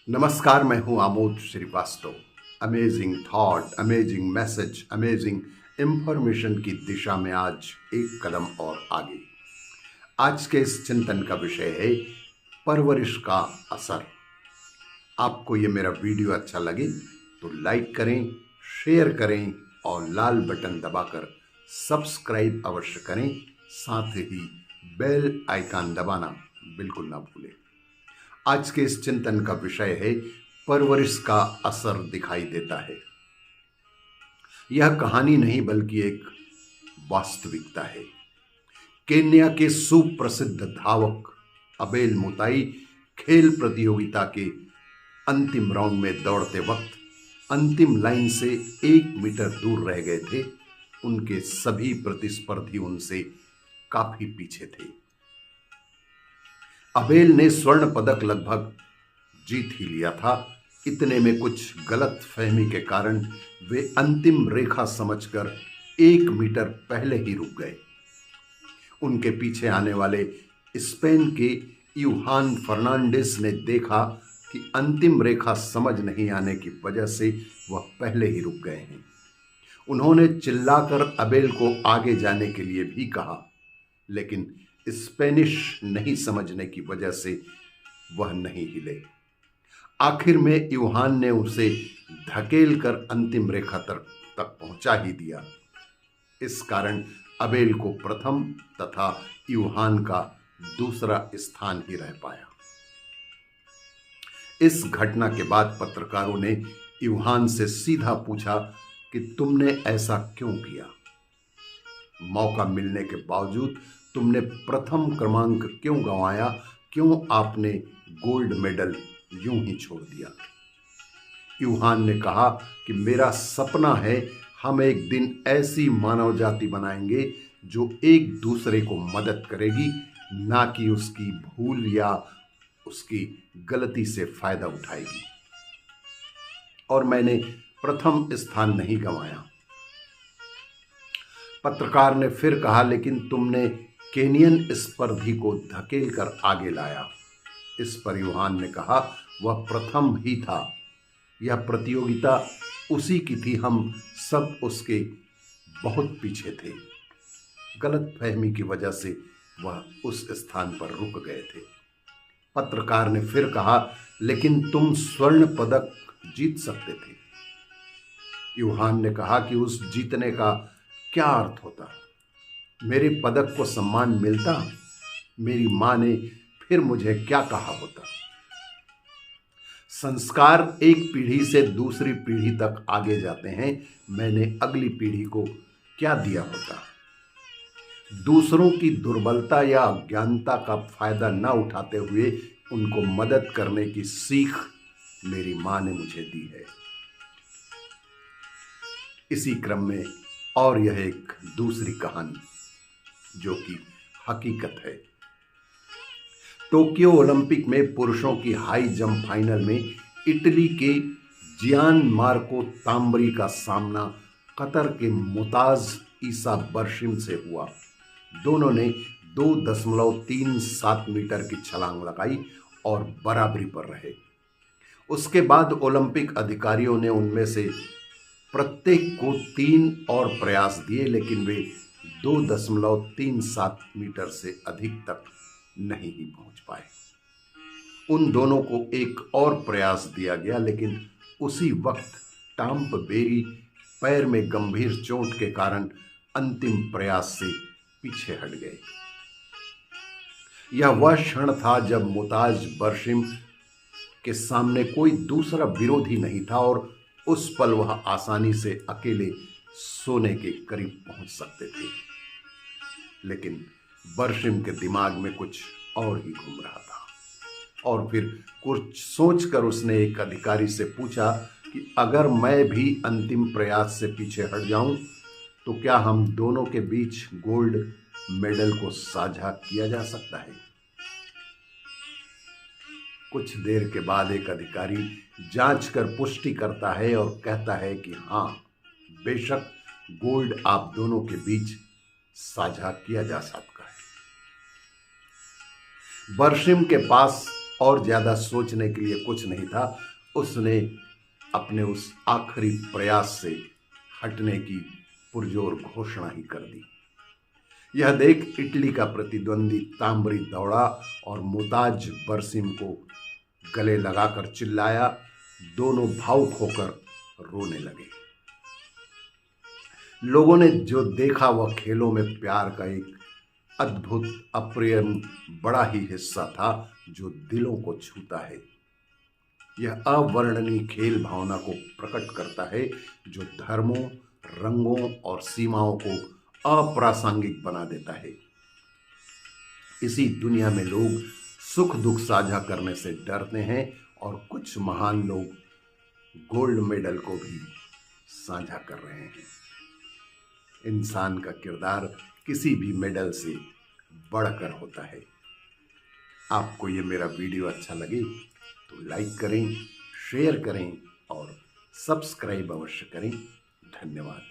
नमस्कार, मैं हूं Amod Srivastava. Amazing thought, amazing message, amazing information की दिशा में आज एक कदम और आगे। आज के इस चिंतन का विषय है परवरिश का असर। आपको ये मेरा वीडियो अच्छा लगे तो लाइक करें, शेयर करें और लाल बटन दबाकर सब्सक्राइब अवश्य करें। साथ ही बेल आइकन दबाना बिल्कुल ना भूलें। आज के इस चिंतन का विषय है परवरिश का असर दिखाई देता है। यह कहानी नहीं बल्कि एक वास्तविकता है। केन्या के सुप्रसिद्ध धावक अबेल मुताई खेल प्रतियोगिता के अंतिम राउंड में दौड़ते वक्त अंतिम लाइन से 1 मीटर दूर रह गए थे। उनके सभी प्रतिस्पर्धी उनसे काफी पीछे थे। अबेल ने स्वर्ण पदक लगभग जीत ही लिया था। इतने में कुछ गलत फहमी के कारण वे अंतिम रेखा समझकर 1 मीटर पहले ही रुक गए। उनके पीछे आने वाले स्पेन के यूहान फर्नांडिस ने देखा कि अंतिम रेखा समझ नहीं आने की वजह से वह पहले ही रुक गए हैं। उन्होंने चिल्लाकर अबेल को आगे जाने के लिए भी कहा, लेकिन स्पेनिश नहीं समझने की वजह से वह नहीं हिले। आखिर में यूहान ने उसे धकेल कर अंतिम रेखा तक पहुंचा ही दिया। इस कारण अबेल को प्रथम तथा यूहान का दूसरा स्थान ही रह पाया। इस घटना के बाद पत्रकारों ने यूहान से सीधा पूछा कि तुमने ऐसा क्यों किया? मौका मिलने के बावजूद तुमने प्रथम क्रमांक क्यों गंवाया? क्यों आपने गोल्ड मेडल यूं ही छोड़ दिया? यूहान ने कहा कि मेरा सपना है हम एक दिन ऐसी मानव जाति बनाएंगे जो एक दूसरे को मदद करेगी, ना कि उसकी भूल या उसकी गलती से फायदा उठाएगी। और मैंने प्रथम स्थान नहीं गंवाया। पत्रकार ने फिर कहा, लेकिन तुमने केनियन स्पर्धी को धकेल कर आगे लाया। इस पर यूहान ने कहा, वह प्रथम ही था। यह प्रतियोगिता उसी की थी, हम सब उसके बहुत पीछे थे। गलत फहमी की वजह से वह उस स्थान पर रुक गए थे। पत्रकार ने फिर कहा, लेकिन तुम स्वर्ण पदक जीत सकते थे। यूहान ने कहा कि उस जीतने का क्या अर्थ होता? मेरे पदक को सम्मान मिलता? मेरी मां ने फिर मुझे क्या कहा होता? संस्कार एक पीढ़ी से दूसरी पीढ़ी तक आगे जाते हैं। मैंने अगली पीढ़ी को क्या दिया होता? दूसरों की दुर्बलता या अज्ञानता का फायदा न उठाते हुए उनको मदद करने की सीख मेरी मां ने मुझे दी है। इसी क्रम में और यह एक दूसरी कहानी जो कि हकीकत है। टोक्यो ओलंपिक में पुरुषों की हाई जंप फाइनल में इटली के जियान मार्को ताम्बरी का सामना कतर के मुताज ईसा बर्शिम से हुआ। दोनों ने 2.37 मीटर की छलांग लगाई और बराबरी पर रहे। उसके बाद ओलंपिक अधिकारियों ने उनमें से प्रत्येक को 3 और प्रयास दिए, लेकिन वे 2.37 मीटर से अधिक तक नहीं ही पहुंच पाए। उन दोनों को एक और प्रयास दिया गया, लेकिन उसी वक्त टॉम बेरी पैर में गंभीर चोट के कारण अंतिम प्रयास से पीछे हट गए। यह वह क्षण था जब मुताज बर्शिम के सामने कोई दूसरा विरोधी नहीं था और उस पल वह आसानी से अकेले सोने के करीब पहुंच सकते थे। लेकिन बर्शिम के दिमाग में कुछ और ही घूम रहा था और फिर कुछ सोचकर उसने एक अधिकारी से पूछा कि अगर मैं भी अंतिम प्रयास से पीछे हट जाऊं तो क्या हम दोनों के बीच गोल्ड मेडल को साझा किया जा सकता है? कुछ देर के बाद एक अधिकारी जांच कर पुष्टि करता है और कहता है कि हाँ, बेशक गोल्ड आप दोनों के बीच साझा किया जा सकता है। बर्शिम के पास और ज़्यादा सोचने के लिए कुछ नहीं था। उसने अपने उस आखिरी प्रयास से हटने की पुरजोर घोषणा ही कर दी। यह देख इटली का प्रतिद्वंदी ताम्बरी दौड़ा और मुताज बरसिम को गले लगाकर चिल्लाया। दोनों भावुक होकर रोने लगे। लोगों ने जो देखा वह खेलों में प्यार का एक अद्भुत अप्रिय बड़ा ही हिस्सा था जो दिलों को छूता है। यह अवर्णनीय खेल भावना को प्रकट करता है जो धर्मों, रंगों और सीमाओं को अप्रासंगिक बना देता है। इसी दुनिया में लोग सुख दुख साझा करने से डरते हैं और कुछ महान लोग गोल्ड मेडल को भी साझा कर रहे हैं। इंसान का किरदार किसी भी मेडल से बढ़कर होता है। आपको ये मेरा वीडियो अच्छा लगे तो लाइक करें, शेयर करें और सब्सक्राइब अवश्य करें। धन्यवाद।